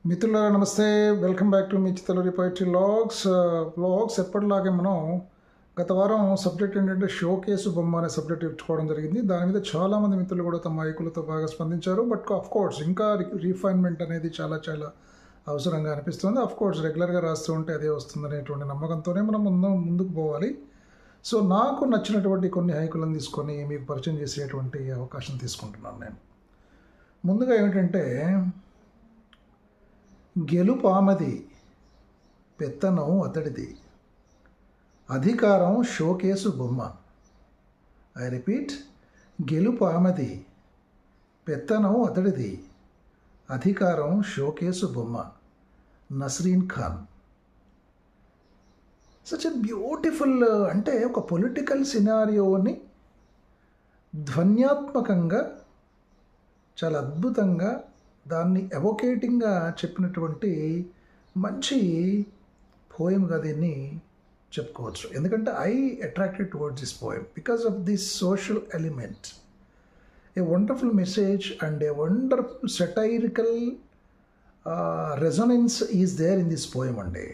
మిత్రులారా నమస్తే. Welcome back to me Chittaluri poetry vlogs ఎప్పటిలాగే మనం గత వారం సబ్జెక్ట్ ఏంటంటే షో కేసు బొమ్మ అనే సబ్జెక్ట్ ఇచ్చుకోవడం జరిగింది. దాని మీద చాలామంది మిత్రులు కూడా తమ మైకులతో బాగా స్పందించారు. బట్ ఆఫ్ కోర్స్ ఇంకా రీఫైన్మెంట్ అనేది చాలా అవసరంగా అనిపిస్తుంది. ఆఫ్ కోర్స్ రెగ్యులర్గా రాస్తూ ఉంటే అదే వస్తుందనేటువంటి నమ్మకంతోనే మనం ముందుకు పోవాలి. సో నాకు నచ్చినటువంటి కొన్ని హైకులను తీసుకొని మీకు పరిచయం చేసేటువంటి అవకాశం తీసుకుంటున్నాను నేను. ముందుగా ఏమిటంటే, గెలుపామది, పెత్తనం అతడిది, అధికారం షోకేసు బొమ్మ. ఐ రిపీట్, గెలుపామది, పెత్తనం అతడిది, అధికారం షోకేసు బొమ్మ. Nasreen Khan. Such a beautiful, అంటే ఒక పొలిటికల్ సినారియోని ధ్వన్యాత్మకంగా చాలా అద్భుతంగా దాన్ని ఎవోకేటింగ్గా చెప్పినటువంటి మంచి పోయమ్గా దీన్ని చెప్పుకోవచ్చు. ఎందుకంటే I attracted towards this poem because of this social element. A wonderful message and a wonderful satirical resonance is there in this poem అండి.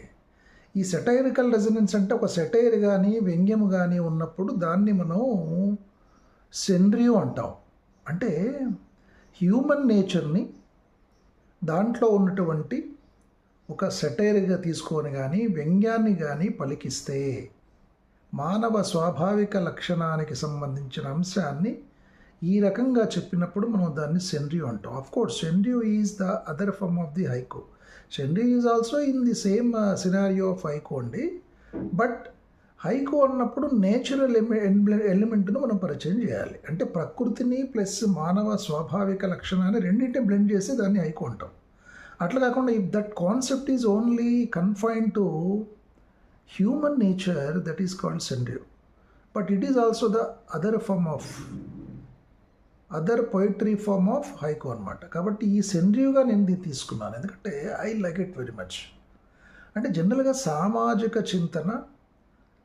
ఈ సెటైరికల్ రెజొనెన్స్ అంటే ఒక సెటైర్ కానీ వ్యంగ్యం కానీ ఉన్నప్పుడు దాన్ని మనం సెన్రియో అంటాం. అంటే హ్యూమన్ నేచర్ని దాంట్లో ఉన్నటువంటి ఒక సెటైర్గా తీసుకొని కానీ వ్యంగ్యాన్ని కానీ పలికిస్తే మానవ స్వాభావిక లక్షణానికి సంబంధించిన అంశాన్ని ఈ రకంగా చెప్పినప్పుడు మనం దాన్ని సెన్రియో అంటాం. Of course senryu is the other form of the haiku. Senryu is also in the same scenario of haiku అండి. బట్ హైకో అన్నప్పుడు నేచురల్ ఎలిమెంట్ను మనం పరిచయం చేయాలి. అంటే ప్రకృతిని ప్లస్ మానవ స్వాభావిక లక్షణాన్ని రెండింటిని బ్లెండ్ చేసి దాన్ని హైకో అంటాం. అట్లా కాకుండా if that concept is only confined to human nature, that is called senryu. But it is also the other poetry form of haiku అనమాట. కాబట్టి ఈ సెన్రియోగా నేను దీన్ని తీసుకున్నాను, ఎందుకంటే I like it very much. అంటే జనరల్గా సామాజిక చింతన,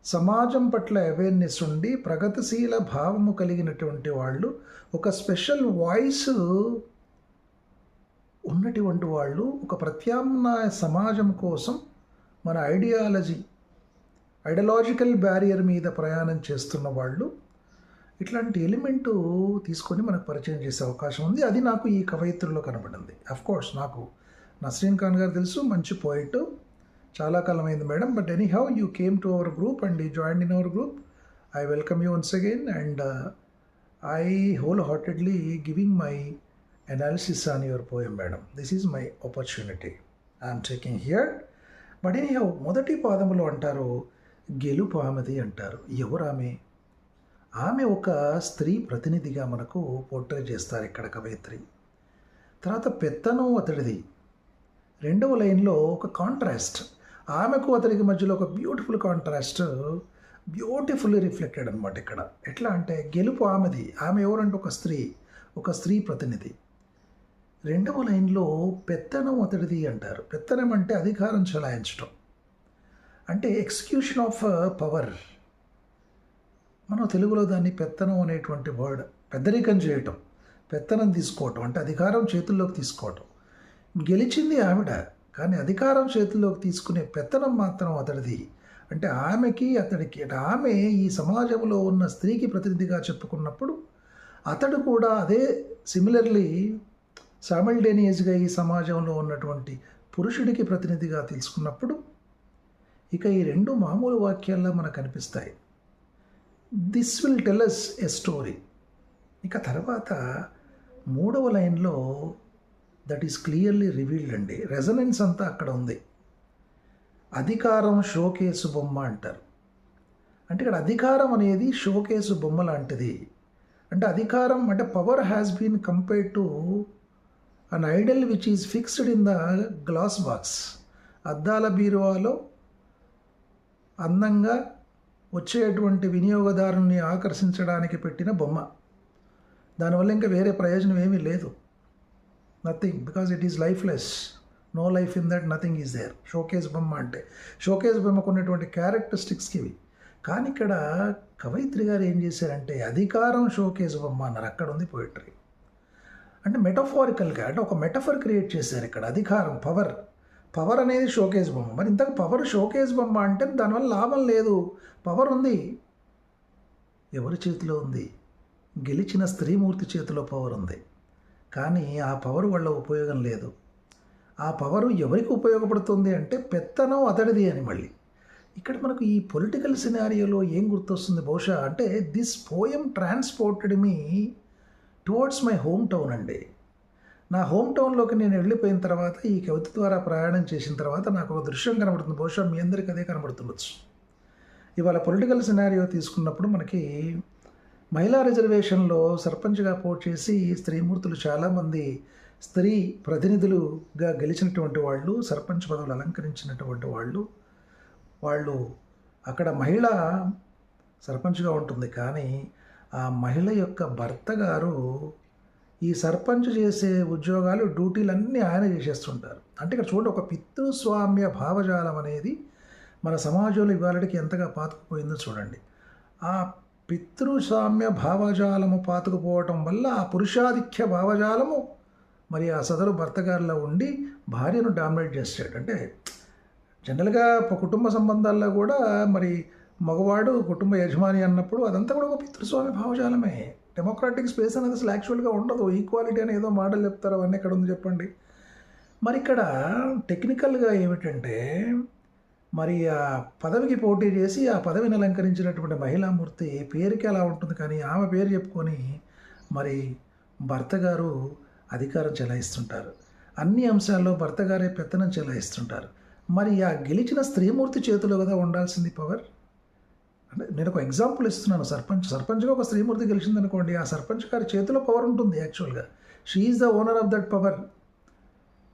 సమాజం పట్ల అవేర్నెస్ ఉండి ప్రగతిశీల భావము కలిగినటువంటి వాళ్ళు, ఒక స్పెషల్ వాయిస్ ఉన్నటువంటి వాళ్ళు, ఒక ప్రత్యామ్నాయ సమాజం కోసం మన ఐడియాలజికల్ బ్యారియర్ మీద ప్రయాణం చేస్తున్న వాళ్ళు ఇట్లాంటి ఎలిమెంటు తీసుకొని మనకు పరిచయం చేసే అవకాశం ఉంది. అది నాకు ఈ కవయిత్రులో కనబడింది. కోర్స్ నాకు నస్రీన్ ఖాన్ గారు తెలుసు, మంచి పోయిట్, చాలా కాలం అయింది madam. But anyhow you came to our group and you joined in our group. I welcome you once again and I whole heartedly giving my analysis on your poem, madam. This is my opportunity I am taking here. But anyhow, మొదటి పాదములో అంటారు గెలుపు ఆమెది అంటారు. ఎవరు ఆమె? ఆమె ఒక స్త్రీ ప్రతినిధిగా మనకు పోర్ట్రే చేస్తారు ఇక్కడ కవయిత్రి. తర్వాత పెత్తనం అతడిది. రెండవ లైన్లో ఒక కాంట్రాస్ట్, ఆమెకు అతడికి మధ్యలో ఒక బ్యూటిఫుల్ కాంట్రాస్ట్, బ్యూటిఫుల్లీ రిఫ్లెక్టెడ్ అనమాట ఇక్కడ. ఎట్లా అంటే గెలుపు ఆమెది, ఆమె ఎవరంటే ఒక స్త్రీ ప్రతినిధి. రెండవ లైన్లో పెత్తనం అతడిది అంటారు. పెత్తనం అంటే అధికారం చెలాయించడం, అంటే ఎగ్జిక్యూషన్ ఆఫ్ పవర్. మనం తెలుగులో దాన్ని పెత్తనం అనేటువంటి వర్డ్, పెద్దరికం చేయటం, పెత్తనం తీసుకోవటం అంటే అధికారం చేతుల్లోకి తీసుకోవటం. గెలిచింది ఆవిడ, కానీ అధికారం చేతుల్లోకి తీసుకునే పెత్తనం మాత్రం అతడిది. అంటే ఆమెకి అతడికి, అంటే ఆమె ఈ సమాజంలో ఉన్న స్త్రీకి ప్రతినిధిగా చెప్పుకున్నప్పుడు అతడు కూడా అదే సిమిలర్లీ సైమల్టేనియస్గా ఈ సమాజంలో ఉన్నటువంటి పురుషుడికి ప్రతినిధిగా తెలుసుకున్నప్పుడు ఇక ఈ రెండు మామూలు వాక్యాల్లో మనకు కనిపిస్తాయి. This will tell us a story. ఇక తర్వాత మూడవ లైన్లో దట్ ఈస్ క్లియర్లీ రివీల్డ్ అండి. రెజనెన్స్ అంతా అక్కడ ఉంది. అధికారం షోకేసు బొమ్మ అంటారు. అంటే ఇక్కడ అధికారం అనేది షోకేసు బొమ్మ లాంటిది. అంటే అధికారం అంటే power has been compared to an idol which is fixed in the glass box. అద్దాల బీరువాలో అందంగా వచ్చేటువంటి వినియోగదారుని ఆకర్షించడానికి పెట్టిన బొమ్మ. దానివల్ల ఇంకా వేరే ప్రయోజనం ఏమీ లేదు. Nothing, because it is lifeless. No life in that, nothing is there. Showcase బొమ్మ అంటే షోకేస్ బొమ్మకు ఉన్నటువంటి క్యారెక్టరిస్టిక్స్కి ఇవి. కానీ ఇక్కడ కవయిత్రి గారు ఏం చేశారంటే అధికారం షోకేస్ బొమ్మ అన్నారు. అక్కడ ఉంది పోయిటరీ. అంటే మెటఫారికల్గా అంటే ఒక మెటఫర్ క్రియేట్ చేశారు ఇక్కడ. అధికారం, పవర్. పవర్ అనేది షోకేజ్ బొమ్మ. మరి ఇంతకు పవర్ షోకేజ్ బొమ్మ అంటే దానివల్ల లాభం లేదు. పవర్ ఉంది. ఎవరి చేతిలో ఉంది? గెలిచిన స్త్రీమూర్తి చేతిలో పవర్ ఉంది. కానీ ఆ పవర్ వల్ల ఉపయోగం లేదు. ఆ పవరు ఎవరికి ఉపయోగపడుతుంది అంటే పెత్తనం అతడిది అని. మళ్ళీ ఇక్కడ మనకు ఈ పొలిటికల్ సినారియోలో ఏం గుర్తొస్తుంది బహుశా అంటే this poem transported me towards my home town అండి. నా హోమ్ టౌన్లోకి నేను వెళ్ళిపోయిన తర్వాత ఈ కవిత ద్వారా ప్రయాణం చేసిన తర్వాత నాకు ఒక దృశ్యం కనబడుతుంది. బహుశా మీ అందరికీ అదే కనబడుతుండొచ్చు. ఇవాళ పొలిటికల్ సినారియో తీసుకున్నప్పుడు మనకి మహిళా రిజర్వేషన్లో సర్పంచ్గా పోటీ చేసి స్త్రీమూర్తులు చాలామంది స్త్రీ ప్రతినిధులుగా గెలిచినటువంటి వాళ్ళు, సర్పంచ్ పదవులు అలంకరించినటువంటి వాళ్ళు అక్కడ మహిళ సర్పంచ్గా ఉంటుంది. కానీ ఆ మహిళ యొక్క భర్త గారు ఈ సర్పంచ్ చేసే ఉద్యోగాలు, డ్యూటీలన్నీ ఆయన చేసేస్తుంటారు. అంటే ఇక్కడ చూడండి, ఒక పితృస్వామ్య భావజాలం అనేది మన సమాజంలో ఇవాళకి ఎంతగా పాతుకుపోయిందో చూడండి. ఆ పితృస్వామ్య భావజాలము పాతుకుపోవటం వల్ల ఆ పురుషాధిక్య భావజాలము మరి ఆ సదరు భర్తగారిలో ఉండి భార్యను డామినేట్ చేస్తాడు. అంటే జనరల్గా కుటుంబ సంబంధాల్లో కూడా మరి మగవాడు కుటుంబ యజమాని అన్నప్పుడు అదంతా కూడా ఒక పితృస్వామ్య భావజాలమే. డెమోక్రాటిక్ స్పేస్ అనేది అసలు యాక్చువల్గా ఉండదు. ఈక్వాలిటీ అని ఏదో మాటలు చెప్తారు, అవన్నీ ఎక్కడ ఉంది చెప్పండి. మరి ఇక్కడ టెక్నికల్గా ఏమిటంటే మరి ఆ పదవికి పోటీ చేసి ఆ పదవిని అలంకరించినటువంటి మహిళామూర్తి పేరుకి అలా ఉంటుంది, కానీ ఆమె పేరు చెప్పుకొని మరి భర్త గారు అధికారం చెలాయిస్తుంటారు. అన్ని అంశాల్లో భర్త గారే పెత్తనం చెలాయిస్తుంటారు. మరి ఆ గెలిచిన స్త్రీమూర్తి చేతిలో కదా ఉండాల్సింది పవర్. అంటే నేను ఒక ఎగ్జాంపుల్ ఇస్తున్నాను. సర్పంచ్గా ఒక స్త్రీమూర్తి గెలిచిందనుకోండి, ఆ సర్పంచ్ గారి చేతిలో పవర్ ఉంటుంది. యాక్చువల్గా she is the owner of that power.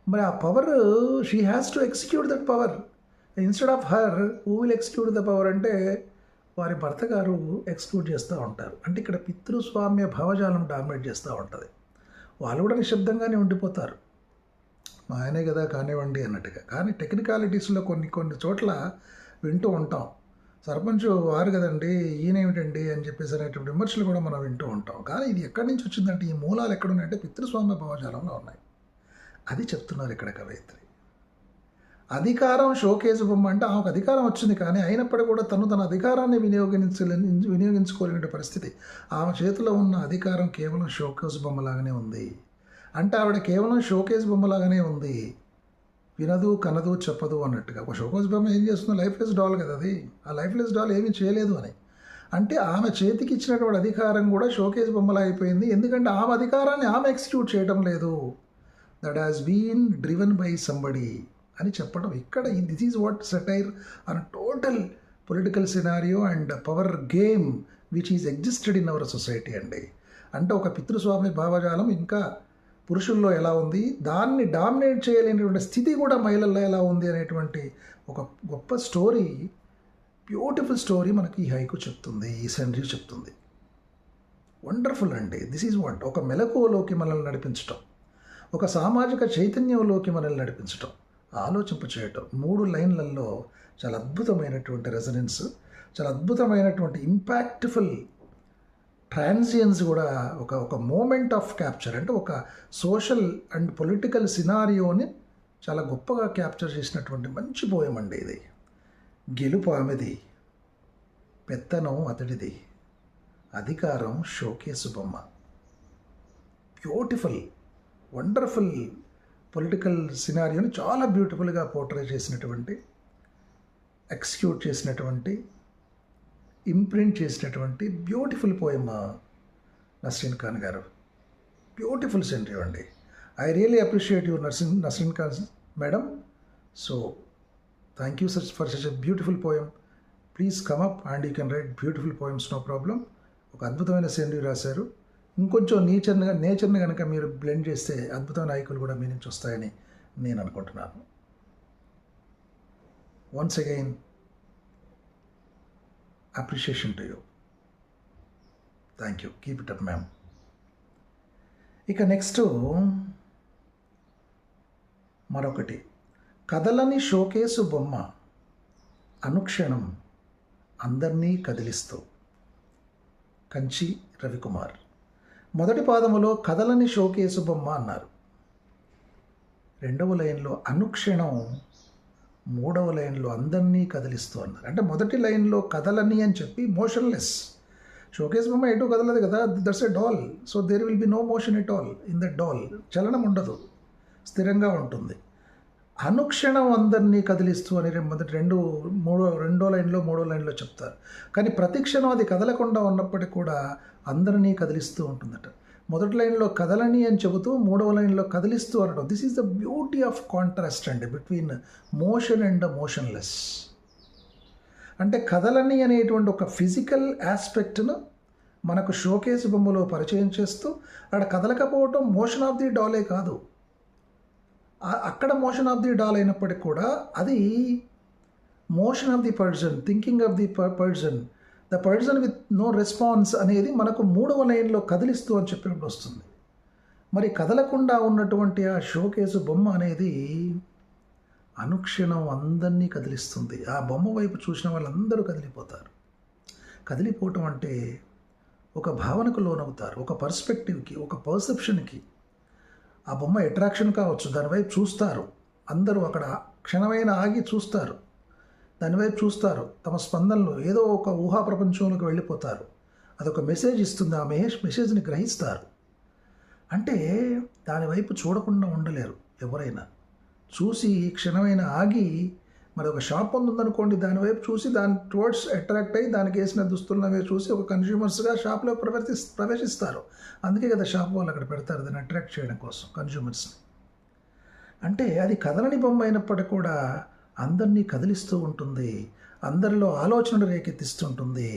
మరి ఆ power she has to execute that power. Instead of her who will execute the power అంటే వారి భర్త గారు ఎగ్జిక్యూట్ చేస్తూ ఉంటారు. అంటే ఇక్కడ పితృస్వామ్య భావజాలం డామినేట్ చేస్తూ ఉంటుంది. వాళ్ళు కూడా నిశ్శబ్దంగానే ఉండిపోతారు, మా ఆయనే కదా కానివ్వండి అన్నట్టుగా. కానీ టెక్నికాలిటీస్లో కొన్ని చోట్ల వింటూ ఉంటాం, సర్పంచ్ వారు కదండి, ఈయనేమిటండి అని చెప్పేసి అనేటువంటి విమర్శలు కూడా మనం వింటూ ఉంటాం. కానీ ఇది ఎక్కడి నుంచి వచ్చిందంటే ఈ మూలాలు ఎక్కడున్నాయంటే పితృస్వామ్య భావజాలంలో ఉన్నాయి. అది చెప్తున్నారు ఇక్కడ కవయిత్రి. అధికారం షోకేజ్ బొమ్మ అంటే ఆమెకు అధికారం వచ్చింది, కానీ అయినప్పటికీ కూడా తన అధికారాన్ని వినియోగించుకోలేని పరిస్థితి. ఆమె చేతిలో ఉన్న అధికారం కేవలం షోకేజ్ బొమ్మలాగానే ఉంది. అంటే ఆవిడ కేవలం షోకేజ్ బొమ్మలాగానే ఉంది, వినదు, కనదు, చెప్పదు అన్నట్టుగా. ఒక షోకేజ్ బొమ్మ ఏం చేస్తుందో లైఫ్లెస్ డాల్ కదా అది. ఆ లైఫ్లెస్ డాల్ ఏమీ చేయలేదు అని అంటే ఆమె చేతికి ఇచ్చినటువంటి అధికారం కూడా షోకేజ్ బొమ్మలా అయిపోయింది. ఎందుకంటే ఆమె అధికారాన్ని ఆమె ఎగ్జిక్యూట్ చేయడం లేదు. That has been driven by somebody అని చెప్పడం ఇక్కడ. This is what satire on total political scenario and power game which is existed in our society అండి. అంటే ఒక పితృస్వామ్య భావజాలం ఇంకా పురుషుల్లో ఎలా ఉంది, దాన్ని డామినేట్ చేయలేనటువంటి స్థితి కూడా మహిళల్లో ఎలా ఉంది అనేటువంటి ఒక గొప్ప స్టోరీ, బ్యూటిఫుల్ స్టోరీ మనకి ఈ హైకు చెప్తుంది, ఈ సెండ్రీ చెప్తుంది. వండర్ఫుల్ అండి. దిస్ ఈజ్ వాట్ ఒక మెలకువలోకి మనల్ని నడిపించటం, ఒక సామాజిక చైతన్యంలోకి మనల్ని నడిపించటం, ఆలోచింప చేయటం. 3 లైన్లలో చాలా అద్భుతమైనటువంటి రెజనెన్స్, చాలా అద్భుతమైనటువంటి ఇంపాక్ట్ఫుల్ ట్రాన్సియన్స్ కూడా ఒక మూమెంట్ ఆఫ్ క్యాప్చర్. అంటే ఒక సోషల్ అండ్ పొలిటికల్ సినారియోని చాలా గొప్పగా క్యాప్చర్ చేసినటువంటి మంచి పోయం అండి ఇది. గెలుపు ఆమెది, పెత్తనం అతడిది, అధికారం షోకేసు బొమ్మ. బ్యూటిఫుల్, వండర్ఫుల్ పొలిటికల్ సినారియోని చాలా బ్యూటిఫుల్గా పోర్ట్రే చేసినటువంటి, ఎక్స్క్యూట్ చేసినటువంటి, ఇంప్రింట్ చేసినటువంటి బ్యూటిఫుల్ పోయమ్ నస్రీన్ ఖాన్ గారు. బ్యూటిఫుల్ సెంటరీ అండి. I really appreciate your Nasreen Khan madam. So thank you for such a beautiful poem. Please come up and you can write beautiful poems, no problem. ఒక అద్భుతమైన సెంటరీ రాశారు. ఇంకొంచెం నేచర్ని కనుక మీరు బ్లెండ్ చేస్తే అద్భుతమైన ఐకులు కూడా మీ నుంచి వస్తాయని నేను అనుకుంటున్నాను. Once again appreciation to you. Thank you. Keep it up, ma'am. ఇక నెక్స్ట్ మరొకటి, కదలని షోకేసు బొమ్మ అనుక్షణం అందరినీ కదిలిస్తూ. కంచి రవికుమార్. మొదటి పాదములో కదలని షోకేసు బొమ్మ అన్నారు. రెండవ లైన్లో అనుక్షణం, మూడవ లైన్లో అందరినీ కదిలిస్తూ అన్నారు. అంటే మొదటి లైన్లో కదలని అని చెప్పి మోషన్లెస్, షోకేస్ బొమ్మ ఎటు కదలదు కదా, that's a doll. So there will be no motion at all in that doll. చలనం ఉండదు, స్థిరంగా ఉంటుంది. అనుక్షణం అందరినీ కదిలిస్తూ అని రెండో లైన్లో మూడో లైన్లో చెప్తారు. కానీ ప్రతి క్షణం అది కదలకుండా ఉన్నప్పటికీ కూడా అందరినీ కదిలిస్తూ ఉంటుందట. మొదటి లైన్లో కదలని అని చెబుతూ మూడవ లైన్లో కదిలిస్తూ అనడం. This is the beauty of contrast అండి బిట్వీన్ మోషన్ అండ్ మోషన్లెస్. అంటే కదలని అనేటువంటి ఒక ఫిజికల్ ఆస్పెక్ట్ను మనకు షోకేస్ బొమ్మలో పరిచయం చేస్తూ, అక్కడ కదలకపోవటం మోషన్ ఆఫ్ ది డాలే కాదు, అక్కడ మోషన్ ఆఫ్ ది డాల్ అయినప్పటికీ కూడా అది motion of the person, thinking of the person, the person with no response అనేది మనకు మూడవ లైన్లో కదిలిస్తూ అని చెప్పినప్పుడు వస్తుంది. మరి కదలకుండా ఉన్నటువంటి ఆ షోకేసు బొమ్మ అనేది అనుక్షణం అందరినీ కదిలిస్తుంది. ఆ బొమ్మ వైపు చూసిన వాళ్ళందరూ కదిలిపోతారు. కదిలిపోవటం అంటే ఒక భావనకు లోనవుతారు, ఒక పర్స్పెక్టివ్కి, ఒక పర్సెప్షన్కి. ఆ బొమ్మ అట్రాక్షన్ కావచ్చు, దానివైపు చూస్తారు అందరూ, అక్కడ క్షణమైన ఆగి చూస్తారు, దానివైపు చూస్తారు, తమ స్పందనలు ఏదో ఒక ఊహా ప్రపంచంలోకి వెళ్ళిపోతారు. అదొక మెసేజ్ ఇస్తుంది, ఆ మెసేజ్ని గ్రహిస్తారు. అంటే దానివైపు చూడకుండా ఉండలేరు ఎవరైనా. చూసి క్షణమైన ఆగి, మరి ఒక షాప్ ఉందనుకోండి, దానివైపు చూసి దాని టువర్డ్స్ అట్రాక్ట్ అయ్యి దానికి వేసిన దుస్తులనే చూసి ఒక కన్జ్యూమర్స్గా షాప్లో ప్రవేశిస్తారు. అందుకే కదా షాప్ వాళ్ళు అక్కడ పెడతారు, దాన్ని అట్రాక్ట్ చేయడం కోసం కన్జ్యూమర్స్ని. అంటే అది కదలని బొమ్మ అయినప్పటికీ కూడా అందరినీ కదిలిస్తూ ఉంటుంది, అందరిలో ఆలోచనలు రేకెత్తిస్తుంటుంది,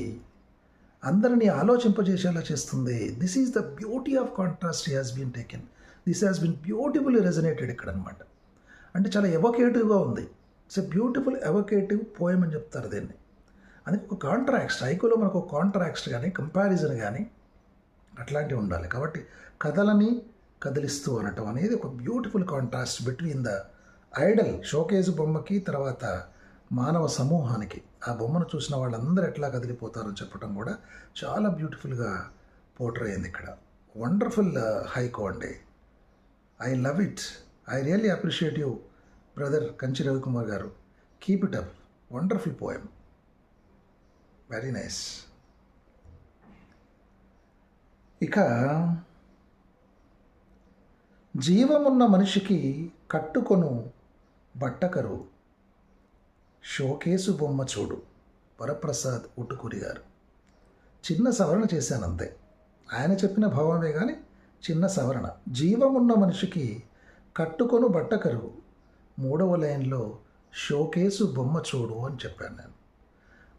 అందరినీ ఆలోచింపజేసేలా చేస్తుంది. This is the beauty of contrast has been taken. This has been beautifully resonated ఇక్కడ అనమాట. అంటే చాలా ఎవోకేటివ్గా ఉంది. It's a beautiful evocative poem అని చెప్తారు దీన్ని. అందుకే ఒక కాంట్రాక్స్ట్, ఐకోలో మనకు ఒక కాంట్రాక్స్ట్ కానీ కంపారిజన్ కానీ అట్లాంటివి ఉండాలి. కాబట్టి కథలని కదిలిస్తూ అనటం అనేది ఒక beautiful contrast between the Idol showcase బొమ్మకి, తర్వాత మానవ సమూహానికి. ఆ బొమ్మను చూసిన వాళ్ళందరూ ఎట్లా కదిలిపోతారని చెప్పడం కూడా చాలా బ్యూటిఫుల్గా పోర్ట్రే అయింది ఇక్కడ. వండర్ఫుల్ హైకో అండి. I love it. I really appreciate you brother Kanchi Ravikumar గారు. Keep it up. Wonderful poem. Very nice. ఇక జీవమున్న మనిషికి కట్టుకొను బట్టకరు షోకేసు బొమ్మ చూడు, వరప్రసాద్ ఉటుకూరి గారు. చిన్న సవరణ చేశాను అంతే, ఆయన చెప్పిన భావమే కానీ చిన్న సవరణ. జీవమున్న మనిషికి కట్టుకొను బట్టకరు, మూడవ లైన్లో షోకేసు బొమ్మ చూడు అని చెప్పాను నేను.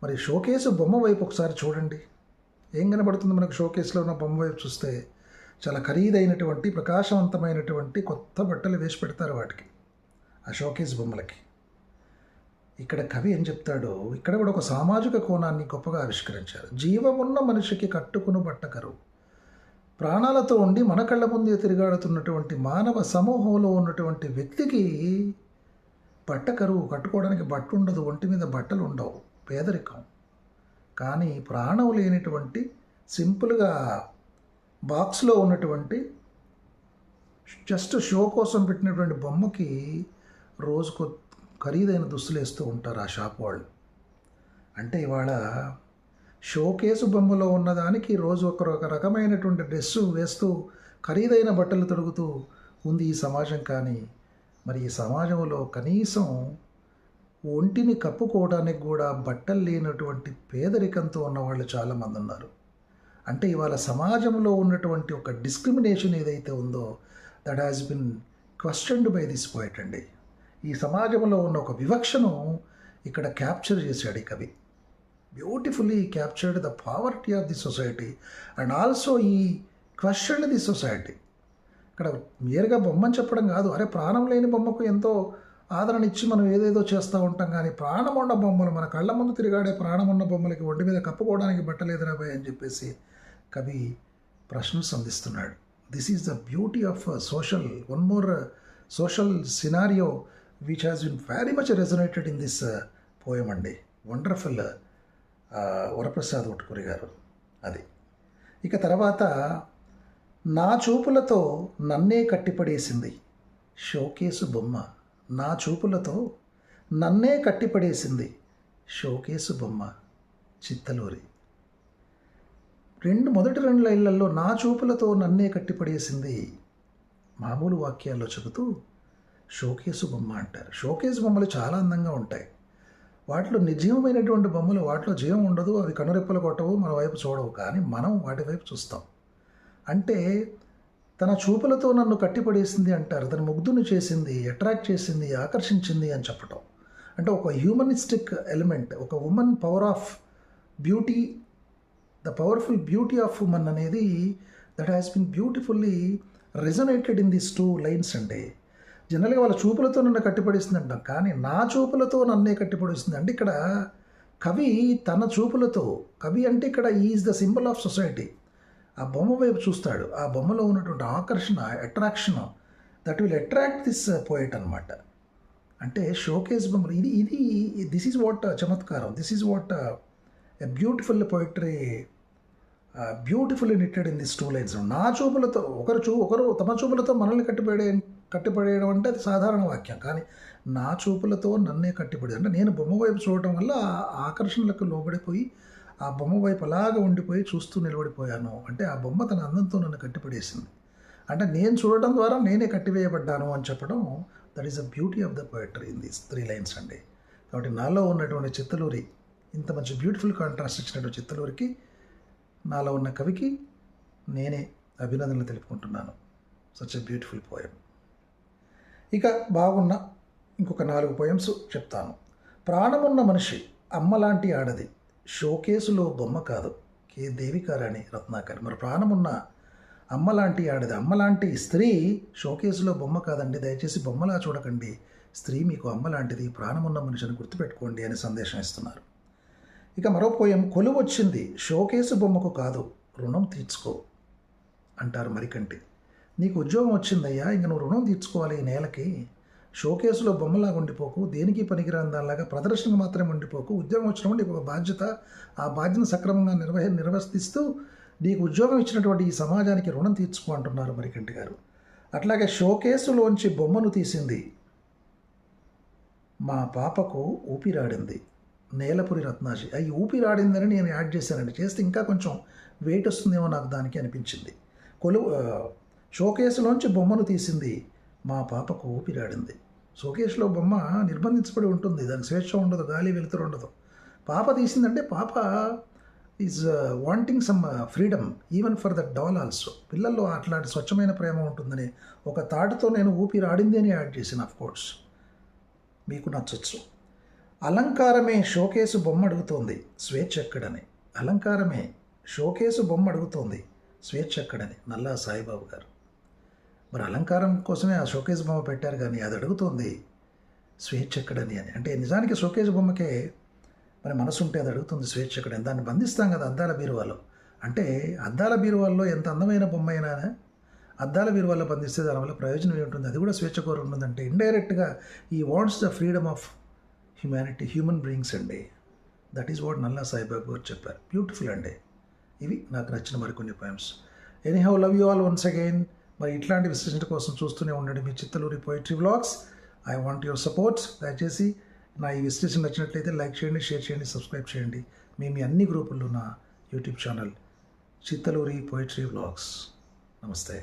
మరి షోకేసు బొమ్మ వైపు ఒకసారి చూడండి, ఏం కనబడుతుంది మనకు? షోకేస్లో ఉన్న బొమ్మ వైపు చూస్తే చాలా ఖరీదైనటువంటి ప్రకాశవంతమైనటువంటి కొత్త బట్టలు వేసి పెడతారు వాటికి, ఆ షోకేస్ బొమ్మలకి. ఇక్కడ కవి ఏం చెప్తాడో, ఇక్కడ కూడా ఒక సామాజిక కోణాన్ని గొప్పగా ఆవిష్కరించారు. జీవమున్న మనిషికి కట్టుకును బట్టకరు, ప్రాణాలతో ఉండి మన కళ్ళ ముందే తిరిగాడుతున్నటువంటి మానవ సమూహంలో ఉన్నటువంటి వ్యక్తికి బట్టకరువు, కట్టుకోవడానికి బట్ట ఉండదు, ఒంటి మీద బట్టలు ఉండవు, పేదరికం. కానీ ప్రాణం లేనటువంటి సింపుల్గా బాక్స్లో ఉన్నటువంటి జస్ట్ షో కోసం పెట్టినటువంటి బొమ్మకి రోజుకు ఖరీదైన దుస్తులు వేస్తూ ఉంటారు ఆ షాప్ వాళ్ళు. అంటే ఇవాళ షోకేసు బొమ్మలో ఉన్నదానికి రోజు ఒక రకమైనటువంటి డ్రెస్సు వేస్తూ ఖరీదైన బట్టలు తొడుగుతూ ఉంది ఈ సమాజం. కానీ మరి ఈ సమాజంలో కనీసం ఒంటిని కప్పుకోవడానికి కూడా బట్టలు లేనటువంటి పేదరికంతో ఉన్నవాళ్ళు చాలామంది ఉన్నారు. అంటే ఇవాళ సమాజంలో ఉన్నటువంటి ఒక డిస్క్రిమినేషన్ ఏదైతే ఉందో, that has bin questioned by this poet అండి. ఈ సమాజంలో ఉన్న ఒక వివక్షను ఇక్కడ క్యాప్చర్ చేశాడు ఈ కవి. Beautifully captured the poverty of the society and also ఈ క్వశ్చన్డ్ ది సొసైటీ. ఇక్కడ నేరుగా బొమ్మని చెప్పడం కాదు, అరే ప్రాణం లేని బొమ్మకు ఎంతో ఆదరణ ఇచ్చి మనం ఏదేదో చేస్తూ ఉంటాం, కానీ ప్రాణం ఉన్న బొమ్మలు, మన కళ్ళ ముందు తిరిగాడే ప్రాణం ఉన్న బొమ్మలకి ఒంటి మీద కప్పుకోవడానికి బట్టలేదురాబాయ్ అని చెప్పేసి కవి ప్రశ్నలు సంధిస్తున్నాడు. This is the beauty of social, one more social scenario which has been very much resonated in this poem అండి. వండర్ఫుల్ వరప్రసాద్ ఉటుకూరి గారు అది. ఇక తర్వాత నా చూపులతో నన్నే కట్టిపడేసింది షోకేసు బొమ్మ. నా చూపులతో నన్నే కట్టిపడేసింది షోకేసు బొమ్మ చిత్తలూరి. మొదటి రెండు లైన్లలో నా చూపులతో నన్నే కట్టిపడేసింది మామూలు వాక్యాల్లో చెబుతూ షోకేసు బొమ్మ అంటారు. షోకేసు బొమ్మలు చాలా అందంగా ఉంటాయి. వాటిలో నిర్జీవమైనటువంటి బొమ్మలు, వాటిలో జీవం ఉండదు, అవి కనురెప్పలు కొట్టవు, మన వైపు చూడవు. కానీ మనం వాటి వైపు చూస్తాం. అంటే తన చూపులతో నన్ను కట్టిపడేసింది అంటారు. తన ముగ్ధుని చేసింది, అట్రాక్ట్ చేసింది, ఆకర్షించింది అని చెప్పటం. అంటే ఒక హ్యూమనిస్టిక్ ఎలిమెంట్, ఒక women power of beauty, the powerful beauty of women అనేది that has been beautifully resonated in these 2 lines అండి. జనరల్గా వాళ్ళ చూపులతో నన్ను కట్టిపడేసింది అంటాం, కానీ నా చూపులతో నన్నే కట్టిపడేస్తుంది అంటే ఇక్కడ కవి తన చూపులతో, కవి అంటే ఇక్కడ is the symbol of society. ఆ బొమ్మ వైపు చూస్తాడు. ఆ బొమ్మలో ఉన్నటువంటి ఆకర్షణ, attraction that will attract this poet అనమాట. అంటే షోకేస్ బొమ్మలు ఇది దిస్ ఈజ్ వాట్ చమత్కారం, this is what a beautiful poetry, beautifully knitted in this 2 lines. నా చూపులతో ఒకరు తమ చూపులతో మనల్ని కట్టిపడేయడం అంటే అది సాధారణ వాక్యం. కానీ నా చూపులతో నన్నే కట్టిపడేది అంటే నేను బొమ్మ వైపు చూడటం వల్ల ఆ ఆకర్షణలకు లోబడిపోయి ఆ బొమ్మ వైపు అలాగ ఉండిపోయి చూస్తూ నిలబడిపోయాను. అంటే ఆ బొమ్మ తన అందంతో నన్ను కట్టిపడేసింది. అంటే నేను చూడటం ద్వారా నేనే కట్టివేయబడ్డాను అని చెప్పడం, that is the beauty of the poetry in these 3 lines అండి. కాబట్టి నాలో ఉన్నటువంటి చిత్తలూరి, ఇంత మంచి బ్యూటిఫుల్ కాంట్రాస్ట్ ఇచ్చినటువంటి చిత్తలూరికి, నాలో ఉన్న కవికి నేనే అభినందనలు తెలుపుకుంటున్నాను. Such a beautiful poem. ఇక బాగున్న ఇంకొక 4 పోయమ్స్ చెప్తాను. ప్రాణమున్న మనిషి, అమ్మలాంటి ఆడది, షోకేసులో బొమ్మ కాదు, కే దేవికారాణి రత్నాకర్. మరి ప్రాణమున్న అమ్మలాంటి ఆడది, అమ్మలాంటి స్త్రీ షోకేసులో బొమ్మ కాదండి, దయచేసి బొమ్మలా చూడకండి, స్త్రీ మీకు అమ్మలాంటిది, ప్రాణమున్న మనిషిని గుర్తుపెట్టుకోండి అని సందేశం ఇస్తున్నారు. ఇక మరో పోయం, కొలువొచ్చింది షోకేసు బొమ్మకు కాదు, రుణం తీర్చుకో అంటారు మరికంటి. నీకు ఉద్యోగం వచ్చిందయ్యా, ఇంక నువ్వు రుణం తీర్చుకోవాలి ఈ నేలకి, షోకేసులో బొమ్మలాగా ఉండిపోకు, దేనికి పనికిరాని దానిలాగా ప్రదర్శనకు మాత్రమే ఉండిపోకు. ఉద్యోగం వచ్చినప్పుడు నీకు ఒక బాధ్యత, ఆ బాధ్యతను సక్రమంగా నిర్వర్తిస్తూ నీకు ఉద్యోగం ఇచ్చినటువంటి ఈ సమాజానికి రుణం తీర్చుకో అంటున్నారు మరికంటి గారు. అట్లాగే షోకేసులోంచి బొమ్మను తీసింది మా పాపకు ఊపిరాడింది, నేలపురి రత్నాజీ. అవి ఊపిరాడిందని నేను యాడ్ చేశానండి, చేస్తే ఇంకా కొంచెం వెయిట్ వస్తుందేమో నాకు దానికి అనిపించింది. షోకేసులోంచి బొమ్మను తీసింది మా పాపకు ఊపిరాడింది. షోకేస్లో బొమ్మ నిర్బంధించబడి ఉంటుంది, దానికి స్వేచ్ఛ ఉండదు, గాలి వెలుతురు ఉండదు. పాప తీసిందంటే పాప is wanting some freedom even for that doll also. పిల్లల్లో అట్లాంటి స్వచ్ఛమైన ప్రేమ ఉంటుందని ఒక తాటుతో నేను ఊపిరాడింది అని యాడ్ చేశాను. ఆఫ్ కోర్స్ మీకు నచ్చచ్చు. అలంకారమే షోకేసు బొమ్మ అడుగుతోంది, స్వేచ్ఛ ఎక్కడని. అలంకారమే షోకేసు బొమ్మ అడుగుతోంది, స్వేచ్ఛ ఎక్కడని నల్లా సాయిబాబు గారు. మరి అలంకారం కోసమే ఆ షోకేజ్ బొమ్మ పెట్టారు, కానీ అది అడుగుతోంది స్వేచ్ఛ ఎక్కడని అని. అంటే నిజానికి షోకేజ్ బొమ్మకే మరి మనసు ఉంటే అది అడుగుతుంది స్వేచ్ఛ ఎక్కడని. దాన్ని బంధిస్తాం కదా అద్దాల బీరువాలో. అంటే అద్దాల బీరువాల్లో ఎంత అందమైన బొమ్మ అయినా అద్దాల బీరువాలో బంధిస్తే దానివల్ల ప్రయోజనం ఏముంటుంది? అది కూడా స్వేచ్ఛ కోరు ఉంటుందంటే ఇండైరెక్ట్గా ఈ wants the freedom of humanity, human beings అండి. దట్ ఈస్ వాట్ నల్లా సాయిబాబు గారు చెప్పారు. బ్యూటిఫుల్ అండి. ఇవి నాకు నచ్చిన మరికొన్ని poems. Anyhow, love you all once again. మరి ఇట్లాంటి విశ్లేషణ కోసం చూస్తూనే ఉండండి మీ Chittaluri poetry vlogs. I want your support. దయచేసి నా ఈ విశ్లేషణ నచ్చినట్లయితే లైక్ చేయండి, షేర్ చేయండి, సబ్స్క్రైబ్ చేయండి. మీ అన్ని గ్రూపుల్లో నా YouTube channel Chittaluri poetry vlogs. నమస్తే.